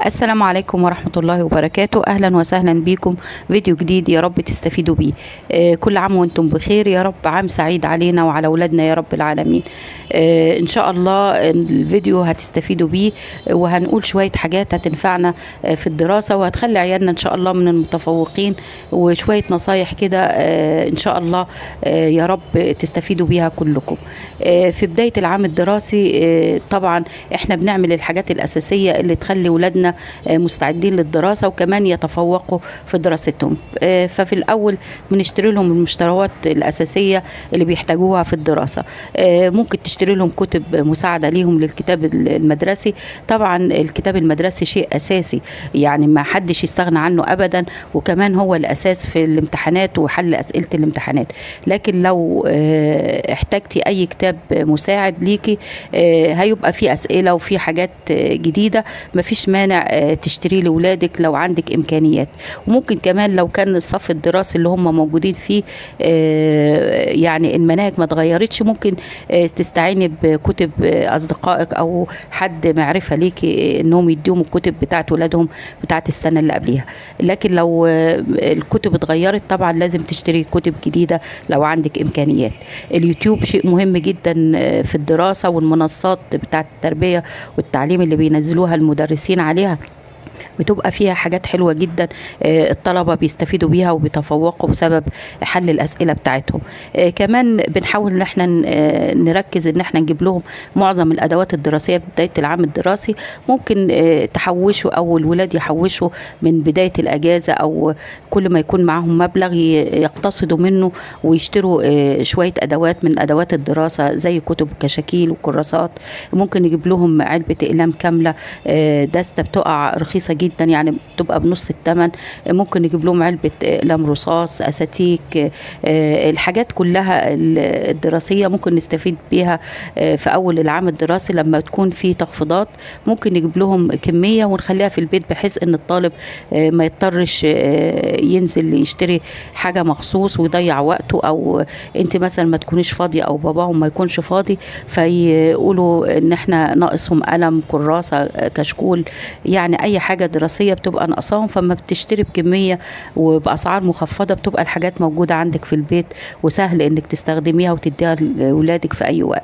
السلام عليكم ورحمة الله وبركاته. أهلا وسهلا بكم فيديو جديد يا رب تستفيدوا بيه. كل عام وانتم بخير يا رب، عام سعيد علينا وعلى أولادنا يا رب العالمين. إن شاء الله الفيديو هتستفيدوا بيه، وهنقول شوية حاجات هتنفعنا في الدراسة وهتخلي عيالنا إن شاء الله من المتفوقين، وشوية نصايح كده إن شاء الله يا رب تستفيدوا بيها كلكم. في بداية العام الدراسي طبعا احنا بنعمل الحاجات الأساسية اللي تخلي ولادنا مستعدين للدراسة وكمان يتفوقوا في دراستهم. ففي الأول بنشتري لهم المشتريات الأساسية اللي بيحتاجوها في الدراسة. ممكن تشتري لهم كتب مساعدة ليهم للكتاب المدرسي. طبعا الكتاب المدرسي شيء أساسي، يعني ما حدش يستغنى عنه أبدا، وكمان هو الأساس في الامتحانات وحل أسئلة الامتحانات. لكن لو احتاجتي أي كتاب مساعد ليكي هيبقى فيه أسئلة وفيه حاجات جديدة، مفيش مانع تشتري لأولادك لو عندك إمكانيات. وممكن كمان لو كان الصف الدراسي اللي هم موجودين فيه يعني المناهج ما اتغيرتش، ممكن تستعيني بكتب أصدقائك أو حد معرفة ليكي إنهم يديهم الكتب بتاعت ولادهم بتاعت السنة اللي قبليها. لكن لو الكتب اتغيرت طبعا لازم تشتري كتب جديدة لو عندك إمكانيات. اليوتيوب شيء مهم جدا في الدراسة، والمنصات بتاعت التربية والتعليم اللي بينزلوها المدرسين عليها بتبقى فيها حاجات حلوة جدا، الطلبة بيستفيدوا بيها وبيتفوقوا بسبب حل الأسئلة بتاعتهم. كمان بنحاول ان احنا نركز ان احنا نجيب لهم معظم الأدوات الدراسية في بداية العام الدراسي. ممكن تحوشوا أو الولاد يحوشوا من بداية الأجازة، أو كل ما يكون معهم مبلغ يقتصدوا منه ويشتروا شوية أدوات من أدوات الدراسة زي كتب وكشاكيل وكراسات. ممكن نجيب لهم علبة أقلام كاملة، دستة بتقع رخيصة جدا يعني بتبقى بنص الثمن. ممكن نجيب لهم علبة أقلام رصاص، أساتيك، الحاجات كلها الدراسية ممكن نستفيد بيها في أول العام الدراسي. لما تكون في تخفيضات ممكن نجيب لهم كمية ونخليها في البيت، بحيث ان الطالب ما يضطرش ينزل يشتري حاجة مخصوص ويضيع وقته، او انت مثلا ما تكونيش فاضية او باباهم ما يكونش فاضي فيقولوا ان احنا ناقصهم قلم، كراسة، كشكول، يعني اي حاجة دراسية بتبقى ناقصاهم. فما بتشتري بكمية وبأسعار مخفضة بتبقى الحاجات موجودة عندك في البيت وسهل انك تستخدميها وتديها لأولادك في اي وقت.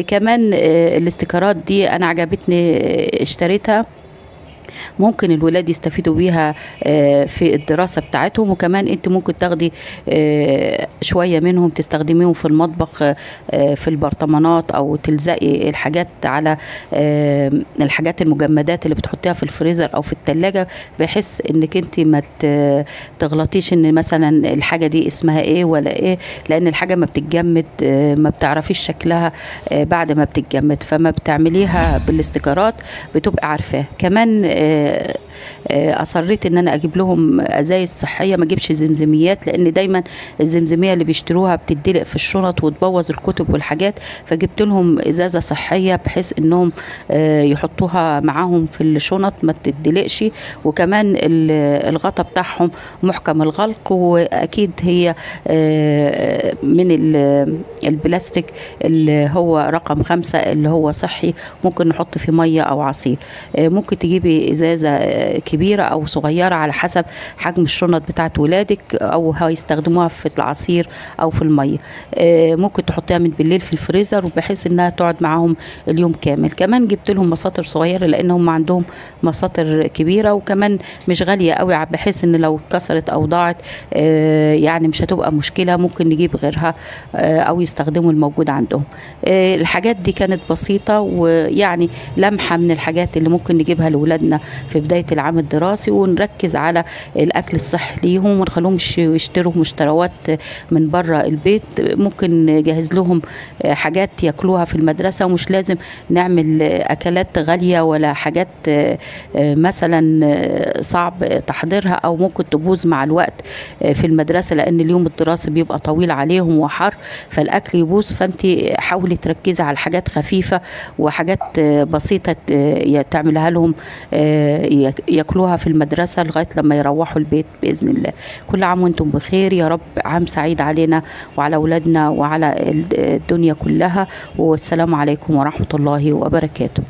كمان الاستيكرات دي انا عجبتني اشتريتها، ممكن الولاد يستفيدوا بيها في الدراسة بتاعتهم. وكمان انت ممكن تاخدي شوية منهم تستخدميهم في المطبخ، في البرطمانات، او تلزقي الحاجات على الحاجات المجمدات اللي بتحطيها في الفريزر او في التلاجة، بحيث انك انت ما تغلطيش ان مثلا الحاجة دي اسمها ايه ولا ايه، لان الحاجة ما بتتجمد ما بتعرفيش شكلها بعد ما بتتجمد. فما بتعمليها بالاستيكرات بتبقى عارفاه. كمان اصريت ان انا اجيب لهم ازايز صحيه، ما اجيبش زمزميات، لان دايما الزمزميه اللي بيشتروها بتدلق في الشنط وتبوظ الكتب والحاجات. فجبت لهم ازازه صحيه بحيث انهم يحطوها معاهم في الشنط ما تدلقش. وكمان الغطا بتاعهم محكم الغلق، واكيد هي من البلاستيك اللي هو رقم 5 اللي هو صحي، ممكن نحط فيه ميه او عصير. ممكن تجيبي ازازه كبيره او صغيره على حسب حجم الشنط بتاعت ولادك، او هيستخدموها في العصير او في الميه. ممكن تحطيها من بالليل في الفريزر وبحيث انها تقعد معاهم اليوم كامل. كمان جبت لهم مساطر صغيره لانهم عندهم مساطر كبيره وكمان مش غاليه قوي، بحيث ان لو اتكسرت او ضاعت يعني مش هتبقى مشكله، ممكن نجيب غيرها او يستخدموا الموجود عندهم. الحاجات دي كانت بسيطه، ويعني لمحه من الحاجات اللي ممكن نجيبها لأولادنا في بداية العام الدراسي، ونركز على الأكل الصحي ليهم ونخليهمش يشتروا مشتروات من بره البيت. ممكن نجهز لهم حاجات ياكلوها في المدرسة، ومش لازم نعمل أكلات غالية ولا حاجات مثلا صعب تحضيرها أو ممكن تبوظ مع الوقت في المدرسة، لأن اليوم الدراسي بيبقى طويل عليهم وحر فالأكل يبوظ. فأنت حاولي تركزي على حاجات خفيفة وحاجات بسيطة تعملها لهم ياكلوها في المدرسة لغاية لما يروحوا البيت بإذن الله. كل عام وانتم بخير يا رب، عام سعيد علينا وعلى أولادنا وعلى الدنيا كلها، والسلام عليكم ورحمة الله وبركاته.